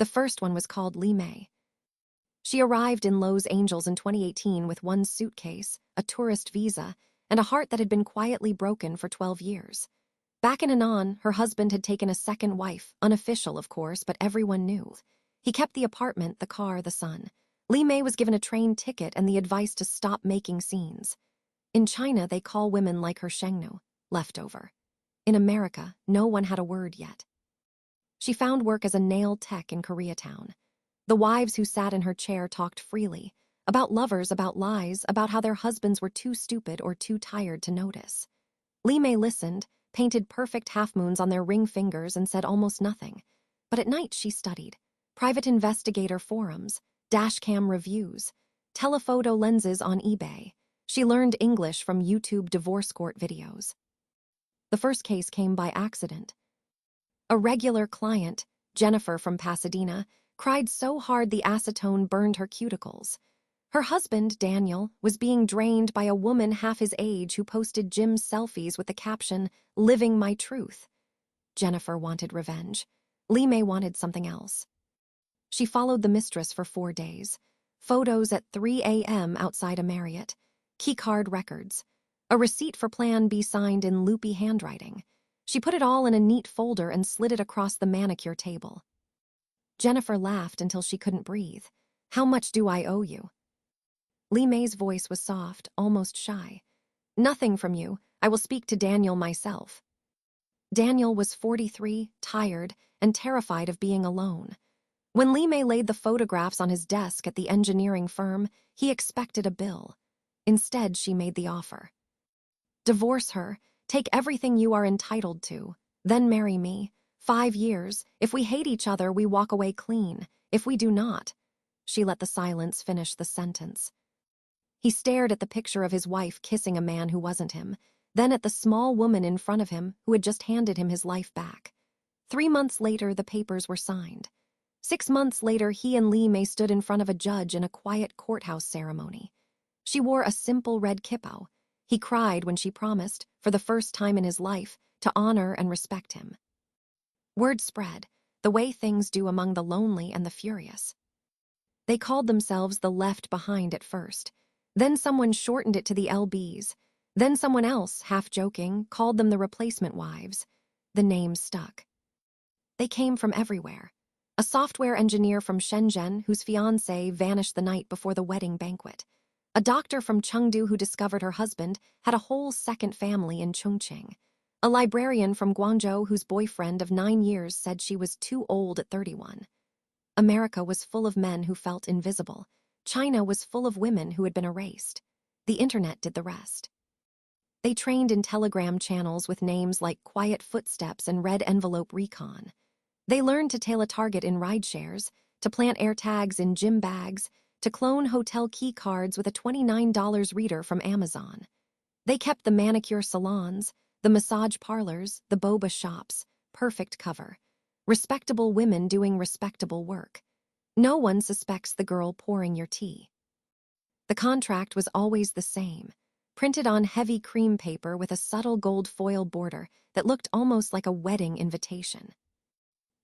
The first one was called Li Mei. She arrived in Los Angeles in 2018 with one suitcase, a tourist visa, and a heart that had been quietly broken for 12 years. Back in Anan, her husband had taken a second wife, unofficial, of course, but everyone knew. He kept the apartment, the car, the son. Li Mei was given a train ticket and the advice to stop making scenes. In China, they call women like her Shengnu, leftover. In America, no one had a word yet. She found work as a nail tech in Koreatown. The wives who sat in her chair talked freely, about lovers, about lies, about how their husbands were too stupid or too tired to notice. Li Mei listened, painted perfect half-moons on their ring fingers and said almost nothing. But at night she studied. Private investigator forums, dashcam reviews, telephoto lenses on eBay. She learned English from YouTube divorce court videos. The first case came by accident. A regular client, Jennifer from Pasadena, cried so hard the acetone burned her cuticles. Her husband, Daniel, was being drained by a woman half his age who posted gym selfies with the caption, "Living my truth." Jennifer wanted revenge. Li Mei wanted something else. She followed the mistress for 4 days. Photos at 3 a.m. outside a Marriott. Keycard records. A receipt for Plan B signed in loopy handwriting. She put it all in a neat folder and slid it across the manicure table. Jennifer laughed until she couldn't breathe. "How much do I owe you?" Li Mei's voice was soft, almost shy. "Nothing from you. I will speak to Daniel myself." Daniel was 43, tired, and terrified of being alone. When Li Mei laid the photographs on his desk at the engineering firm, he expected a bill. Instead, she made the offer. "Divorce her, take everything you are entitled to, then marry me. 5 years. If we hate each other, we walk away clean. If we do not." She let the silence finish the sentence. He stared at the picture of his wife kissing a man who wasn't him, then at the small woman in front of him who had just handed him his life back. 3 months later, the papers were signed. 6 months later, he and Li Mei stood in front of a judge in a quiet courthouse ceremony. She wore a simple red kippah. He cried when she promised, for the first time in his life, to honor and respect him. Word spread, the way things do among the lonely and the furious. They called themselves the Left Behind at first. Then someone shortened it to the LBs. Then someone else, half joking, called them the Replacement Wives. The name stuck. They came from everywhere. A software engineer from Shenzhen whose fiancé vanished the night before the wedding banquet. A doctor from Chengdu who discovered her husband had a whole second family in Chongqing. A librarian from Guangzhou whose boyfriend of 9 years said she was too old at 31. America was full of men who felt invisible. China was full of women who had been erased. The internet did the rest. They trained in Telegram channels with names like Quiet Footsteps and Red Envelope Recon. They learned to tail a target in rideshares, to plant AirTags in gym bags, to clone hotel key cards with a $29 reader from Amazon. They kept the manicure salons, the massage parlors, the boba shops, perfect cover. Respectable women doing respectable work. No one suspects the girl pouring your tea. The contract was always the same, printed on heavy cream paper with a subtle gold foil border that looked almost like a wedding invitation.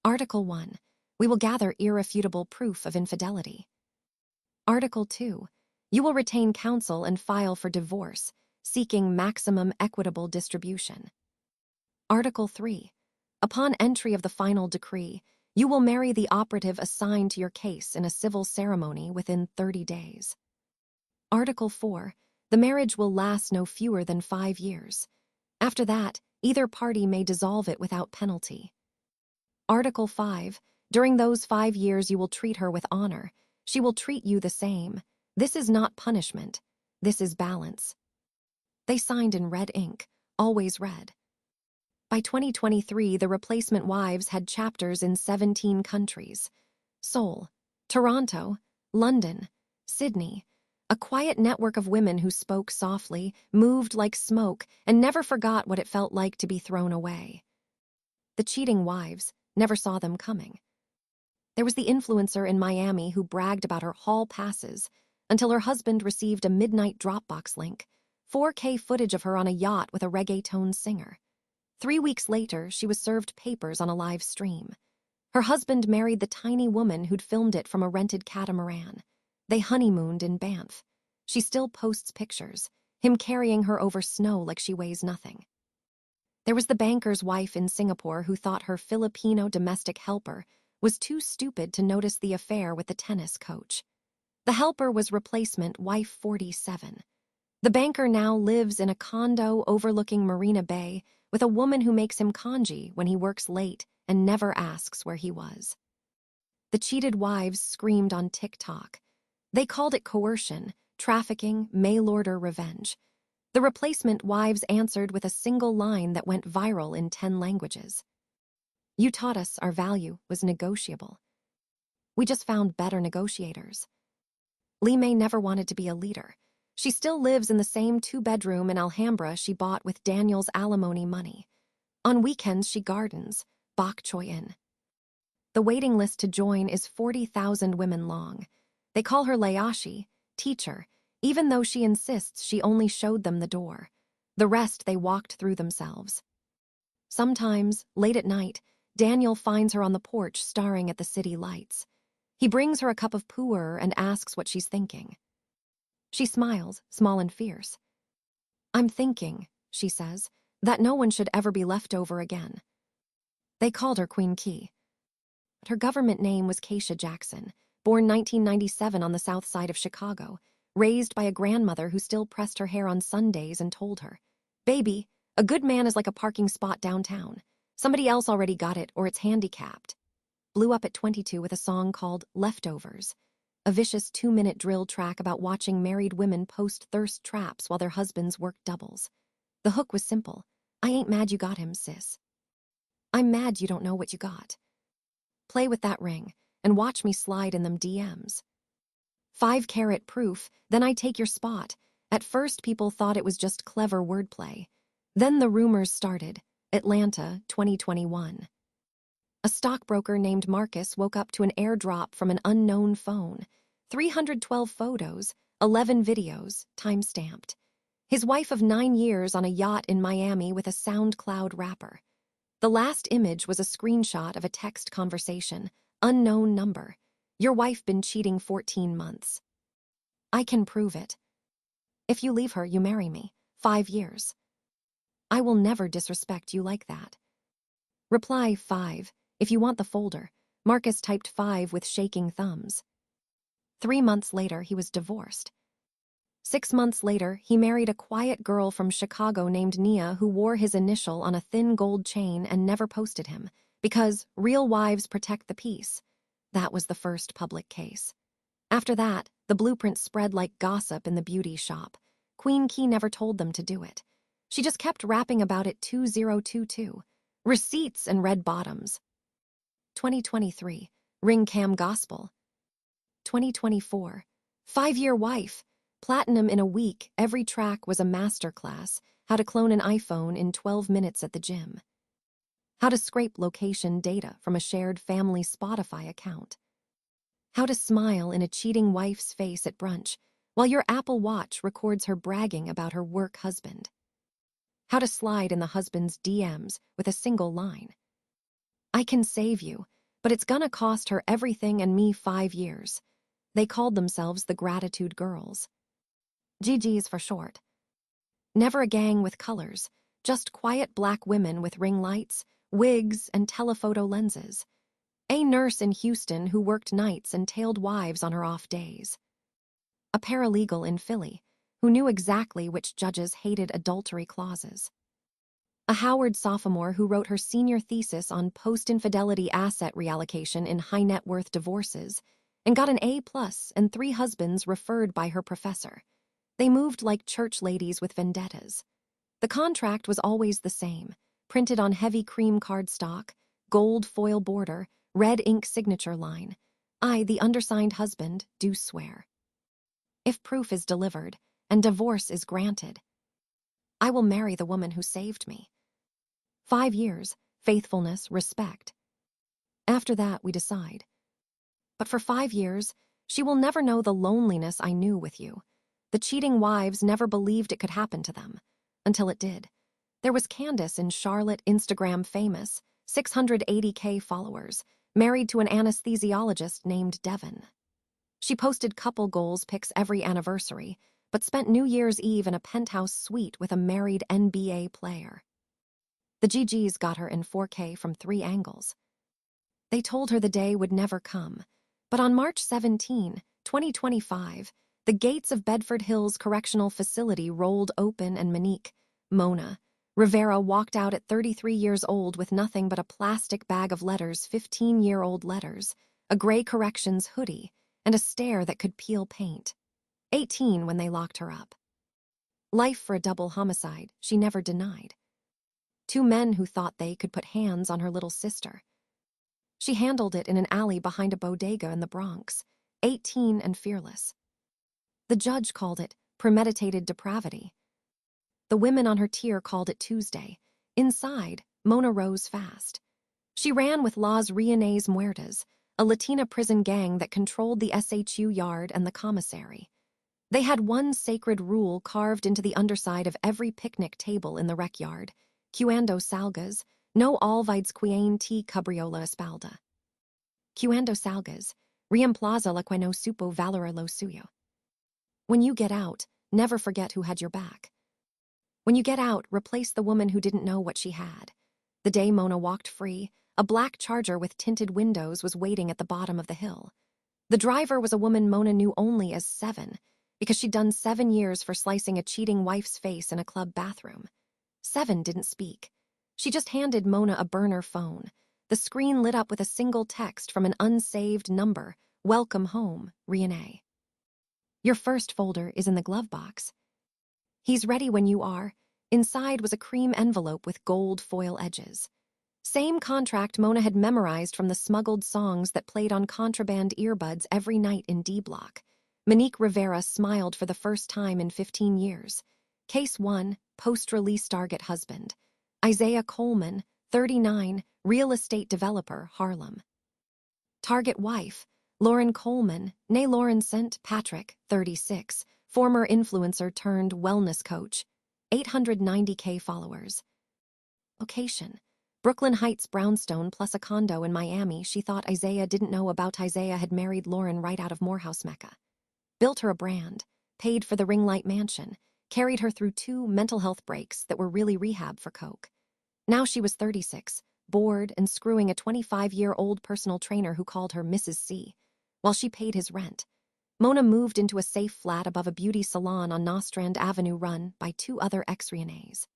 Article 1. We will gather irrefutable proof of infidelity. Article 2. You will retain counsel and file for divorce, seeking maximum equitable distribution. Article 3. Upon entry of the final decree, you will marry the operative assigned to your case in a civil ceremony within 30 days. Article 4. The marriage will last no fewer than 5 years. After that, either party may dissolve it without penalty. Article 5. During those 5 years you will treat her with honor. She will treat you the same. This is not punishment. This is balance. They signed in red ink, always red. By 2023, the Replacement Wives had chapters in 17 countries. Seoul, Toronto, London, Sydney. A quiet network of women who spoke softly, moved like smoke, and never forgot what it felt like to be thrown away. The cheating wives never saw them coming. There was the influencer in Miami who bragged about her hall passes until her husband received a midnight Dropbox link, 4K footage of her on a yacht with a reggaeton singer. 3 weeks later, she was served papers on a live stream. Her husband married the tiny woman who'd filmed it from a rented catamaran. They honeymooned in Banff. She still posts pictures, him carrying her over snow like she weighs nothing. There was the banker's wife in Singapore who thought her Filipino domestic helper was too stupid to notice the affair with the tennis coach. The helper was replacement wife 47. The banker now lives in a condo overlooking Marina Bay with a woman who makes him congee when he works late and never asks where he was. The cheated wives screamed on TikTok. They called it coercion, trafficking, mail-order revenge. The replacement wives answered with a single line that went viral in 10 languages. You taught us our value was negotiable. We just found better negotiators. Li Mei never wanted to be a leader. She still lives in the same 2-bedroom in Alhambra she bought with Daniel's alimony money. On weekends, she gardens, Bok Choy In. The waiting list to join is 40,000 women long. They call her Layashi, teacher, even though she insists she only showed them the door. The rest they walked through themselves. Sometimes, late at night, Daniel finds her on the porch staring at the city lights. He brings her a cup of pu'er and asks what she's thinking. She smiles, small and fierce. I'm thinking, she says, that no one should ever be left over again. They called her Queen Key. But her government name was Keisha Jackson, born 1997 on the south side of Chicago, raised by a grandmother who still pressed her hair on Sundays and told her, "Baby, a good man is like a parking spot downtown. Somebody else already got it or it's handicapped." Blew up at 22 with a song called Leftovers, a vicious 2-minute drill track about watching married women post thirst traps while their husbands worked doubles. The hook was simple. I ain't mad you got him, sis. I'm mad you don't know what you got. Play with that ring and watch me slide in them DMs. 5-carat proof, then I take your spot. At first, people thought it was just clever wordplay. Then the rumors started. Atlanta, 2021. A stockbroker named Marcus woke up to an airdrop from an unknown phone. 312 photos, 11 videos, time-stamped. His wife of 9 years on a yacht in Miami with a SoundCloud rapper. The last image was a screenshot of a text conversation. Unknown number. Your wife been cheating 14 months. I can prove it. If you leave her, you marry me. 5 years. I will never disrespect you like that. Reply 5. If you want the folder. Marcus typed 5 with shaking thumbs. 3 months later, he was divorced. 6 months later, he married a quiet girl from Chicago named Nia who wore his initial on a thin gold chain and never posted him, because real wives protect the peace. That was the first public case. After that, the blueprint spread like gossip in the beauty shop. Queen Key never told them to do it. She just kept rapping about it 2022. Receipts and red bottoms. 2023, Ring Cam Gospel. 2024, 5-year wife. Platinum in a week, every track was a masterclass. How to clone an iPhone in 12 minutes at the gym. How to scrape location data from a shared family Spotify account. How to smile in a cheating wife's face at brunch while your Apple Watch records her bragging about her work husband. How to slide in the husband's DMs with a single line. I can save you, but it's gonna cost her everything and me 5 years. They called themselves the Gratitude Girls. GGs for short. Never a gang with colors, just quiet black women with ring lights, wigs, and telephoto lenses. A nurse in Houston who worked nights and tailed wives on her off days. A paralegal in Philly who knew exactly which judges hated adultery clauses. A Howard sophomore who wrote her senior thesis on post-infidelity asset reallocation in high-net-worth divorces and got an A+ and 3 husbands referred by her professor. They moved like church ladies with vendettas. The contract was always the same, printed on heavy cream cardstock, gold foil border, red ink signature line. I, the undersigned husband, do swear. If proof is delivered and divorce is granted, I will marry the woman who saved me. 5 years, faithfulness, respect. After that, we decide. But for 5 years, she will never know the loneliness I knew with you. The cheating wives never believed it could happen to them, until it did. There was Candace in Charlotte, Instagram famous, 680K followers, married to an anesthesiologist named Devin. She posted couple goals pics every anniversary, but spent New Year's Eve in a penthouse suite with a married NBA player. The GGs got her in 4K from 3 angles. They told her the day would never come, but on March 17, 2025, the gates of Bedford Hills Correctional Facility rolled open and Mona Rivera walked out at 33 years old with nothing but a plastic bag of letters, 15-year-old letters, a gray corrections hoodie, and a stare that could peel paint. 18 when they locked her up. Life for a double homicide, she never denied. 2 men who thought they could put hands on her little sister. She handled it in an alley behind a bodega in the Bronx, 18 and fearless. The judge called it premeditated depravity. The women on her tier called it Tuesday. Inside, Mona rose fast. She ran with Las Reines Muertas, a Latina prison gang that controlled the SHU yard and the commissary. They had one sacred rule carved into the underside of every picnic table in the rec yard: Cuando salgas, no olvides quien te cubrió la espalda. Cuando salgas, reemplaza la que no supo valorar lo suyo. When you get out, never forget who had your back. When you get out, replace the woman who didn't know what she had. The day Mona walked free, a black Charger with tinted windows was waiting at the bottom of the hill. The driver was a woman Mona knew only as Seven, because she'd done 7 years for slicing a cheating wife's face in a club bathroom. Seven didn't speak. She just handed Mona a burner phone. The screen lit up with a single text from an unsaved number: "Welcome home, Renee. Your first folder is in the glove box. He's ready when you are." Inside was a cream envelope with gold foil edges. Same contract Mona had memorized from the smuggled songs that played on contraband earbuds every night in D Block. Monique Rivera smiled for the first time in 15 years. Case 1, post-release target husband. Isaiah Coleman, 39, real estate developer, Harlem. Target wife, Lauren Coleman, née Lauren St. Patrick, 36, former influencer turned wellness coach, 890K followers. Location: Brooklyn Heights brownstone plus a condo in Miami. She thought Isaiah didn't know about. Isaiah had married Lauren right out of Morehouse Mecca. Built her a brand, paid for the Ringlight Mansion, carried her through 2 mental health breaks that were really rehab for coke. Now she was 36, bored and screwing a 25-year-old personal trainer who called her Mrs. C, while she paid his rent. Mona moved into a safe flat above a beauty salon on Nostrand Avenue run by 2 other ex-Renees.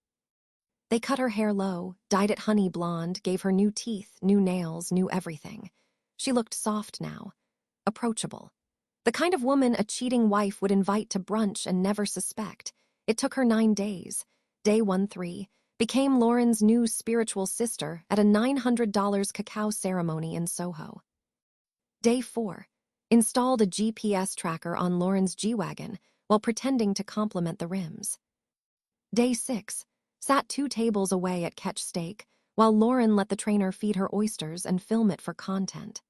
They cut her hair low, dyed it honey blonde, gave her new teeth, new nails, new everything. She looked soft now, approachable. The kind of woman a cheating wife would invite to brunch and never suspect. It took her 9 days. Day 13, became Lauren's new spiritual sister at a $900 cacao ceremony in Soho. Day 4, installed a GPS tracker on Lauren's G-Wagon while pretending to compliment the rims. Day 6, sat 2 tables away at Catch Steak while Lauren let the trainer feed her oysters and film it for content.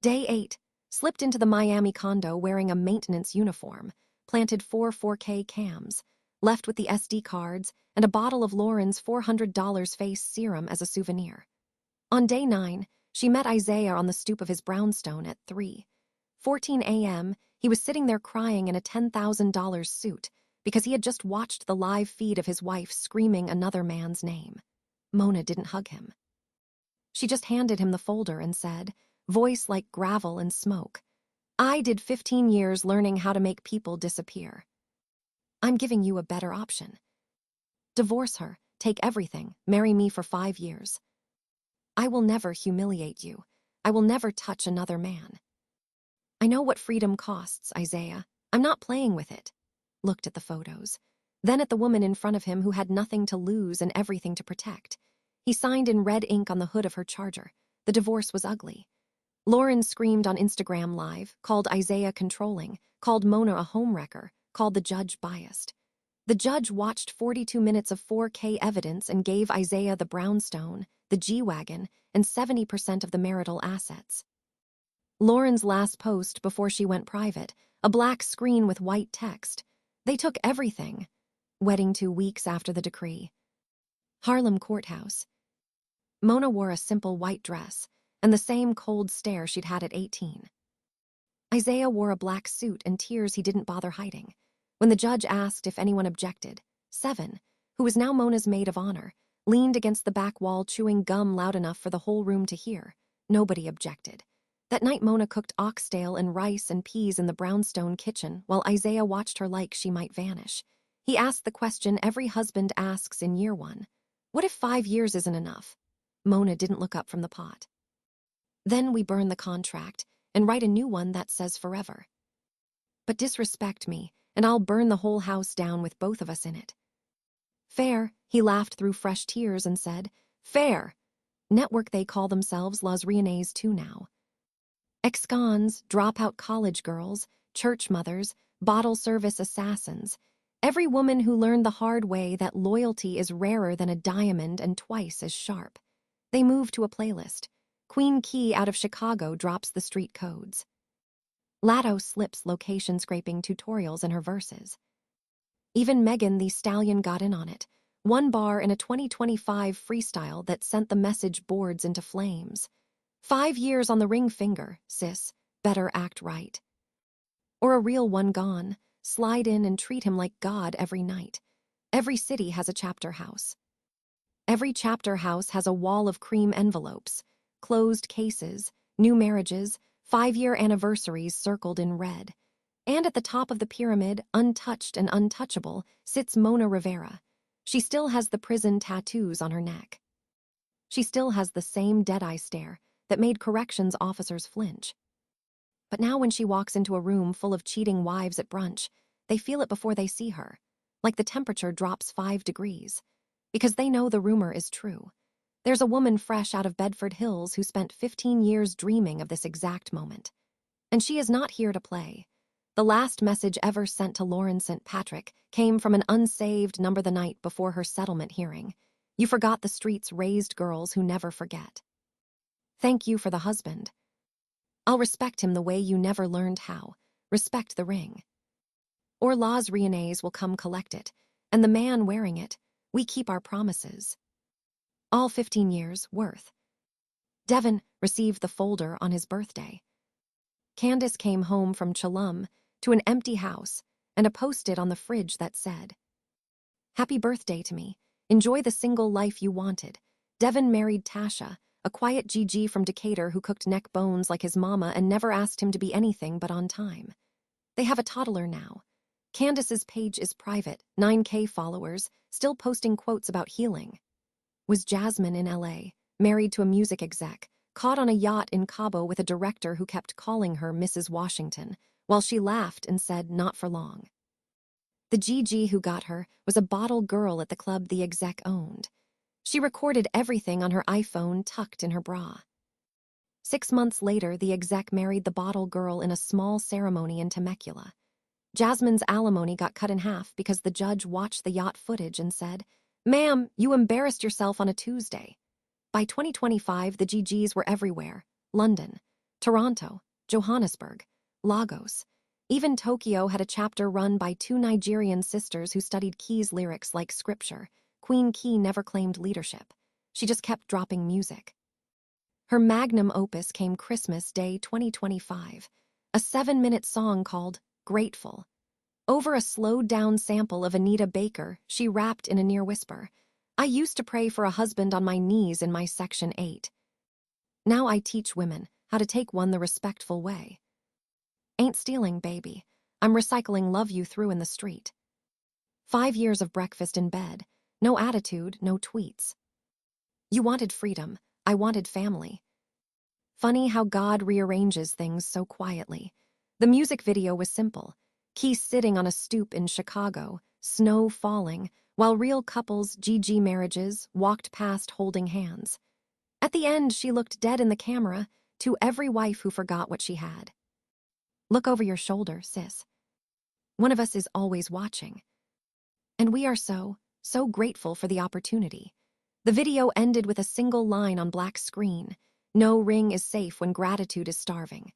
Day 8, slipped into the Miami condo wearing a maintenance uniform, planted 4 4K cams, left with the SD cards and a bottle of Lauren's $400 face serum as a souvenir. On day 9, she met Isaiah on the stoop of his brownstone at 3:14 a.m. He was sitting there crying in a $10,000 suit because he had just watched the live feed of his wife screaming another man's name. Mona didn't hug him. She just handed him the folder and said, voice like gravel and smoke, "I did 15 years learning how to make people disappear. I'm giving you a better option. Divorce her, take everything, marry me for 5 years. I will never humiliate you. I will never touch another man. I know what freedom costs, Isaiah. I'm not playing with it." Looked at the photos, then at the woman in front of him who had nothing to lose and everything to protect. He signed in red ink on the hood of her Charger. The divorce was ugly. Lauren screamed on Instagram Live, called Isaiah controlling, called Mona a homewrecker, called the judge biased. The judge watched 42 minutes of 4K evidence and gave Isaiah the brownstone, the G-Wagon, and 70% of the marital assets. Lauren's last post before she went private, a black screen with white text. They took everything. Wedding 2 weeks after the decree. Harlem courthouse. Mona wore a simple white dress, and the same cold stare she'd had at 18. Isaiah wore a black suit and tears he didn't bother hiding. When the judge asked if anyone objected, Seven, who was now Mona's maid of honor, leaned against the back wall chewing gum loud enough for the whole room to hear. Nobody objected. That night Mona cooked oxtail and rice and peas in the brownstone kitchen while Isaiah watched her like she might vanish. He asked the question every husband asks in year one. What if 5 years isn't enough? Mona didn't look up from the pot. Then we burn the contract and write a new one that says forever. But disrespect me, and I'll burn the whole house down with both of us in it. Fair, he laughed through fresh tears and said, fair. Network they call themselves Las Rianes too now. Ex-cons, dropout college girls, church mothers, bottle service assassins. Every woman who learned the hard way that loyalty is rarer than a diamond and twice as sharp. They move to a playlist. Queen Key out of Chicago drops the street codes. Latto slips location-scraping tutorials in her verses. Even Megan Thee Stallion got in on it. One bar in a 2025 freestyle that sent the message boards into flames. 5 years on the ring finger, sis. Better act right. Or a real one gone. Slide in and treat him like God every night. Every city has a chapter house. Every chapter house has a wall of cream envelopes, closed cases, new marriages, 5-year anniversaries circled in red. And at the top of the pyramid, untouched and untouchable, sits Mona Rivera. She still has the prison tattoos on her neck. She still has the same dead-eye stare that made corrections officers flinch. But now when she walks into a room full of cheating wives at brunch, they feel it before they see her, like the temperature drops 5 degrees. Because they know the rumor is true. There's a woman fresh out of Bedford Hills who spent 15 years dreaming of this exact moment. And she is not here to play. The last message ever sent to Lauren St. Patrick came from an unsaved number the night before her settlement hearing. You forgot the streets raised girls who never forget. Thank you for the husband. I'll respect him the way you never learned how. Respect the ring. Or Las Rianes will come collect it, and the man wearing it, we keep our promises. All 15 years worth. Devin received the folder on his birthday. Candace came home from Cholum to an empty house and a post-it on the fridge that said, Happy birthday to me. Enjoy the single life you wanted. Devin married Tasha, a quiet GG from Decatur who cooked neck bones like his mama and never asked him to be anything but on time. They have a toddler now. Candace's page is private, 9K followers, still posting quotes about healing. Was Jasmine in LA, married to a music exec, caught on a yacht in Cabo with a director who kept calling her Mrs. Washington, while she laughed and said not for long. The GG who got her was a bottle girl at the club the exec owned. She recorded everything on her iPhone tucked in her bra. 6 months later, the exec married the bottle girl in a small ceremony in Temecula. Jasmine's alimony got cut in half because the judge watched the yacht footage and said, Ma'am, you embarrassed yourself on a Tuesday. By 2025, the GGs were everywhere. London, Toronto, Johannesburg, Lagos. Even Tokyo had a chapter run by 2 Nigerian sisters who studied Key's lyrics like scripture. Queen Key never claimed leadership. She just kept dropping music. Her magnum opus came Christmas Day 2025, a 7-minute song called Grateful. Over a slowed-down sample of Anita Baker, she rapped in a near whisper, I used to pray for a husband on my knees in my Section 8. Now I teach women how to take one the respectful way. Ain't stealing, baby. I'm recycling love you through in the street. 5 years of breakfast in bed, no attitude, no tweets. You wanted freedom, I wanted family. Funny how God rearranges things so quietly. The music video was simple. Key sitting on a stoop in Chicago, snow falling, while real couples, GG marriages, walked past holding hands. At the end, she looked dead in the camera to every wife who forgot what she had. Look over your shoulder, sis. One of us is always watching. And we are so grateful for the opportunity. The video ended with a single line on black screen. No ring is safe when gratitude is starving.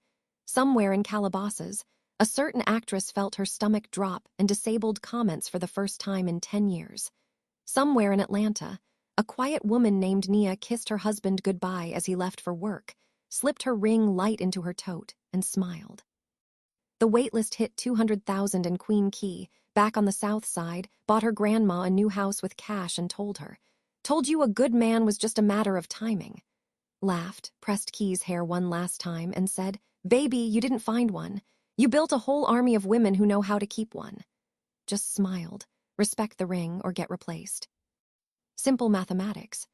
Somewhere in Calabasas, a certain actress felt her stomach drop and disabled comments for the first time in 10 years. Somewhere in Atlanta, a quiet woman named Nia kissed her husband goodbye as he left for work, slipped her ring light into her tote, and smiled. The waitlist hit 200,000 in Queen Key, back on the south side, bought her grandma a new house with cash and told her, "Told you a good man was just a matter of timing." Laughed, pressed Key's hair one last time, and said, "Baby, you didn't find one. You built a whole army of women who know how to keep one." Just smiled, respect the ring or get replaced. Simple mathematics.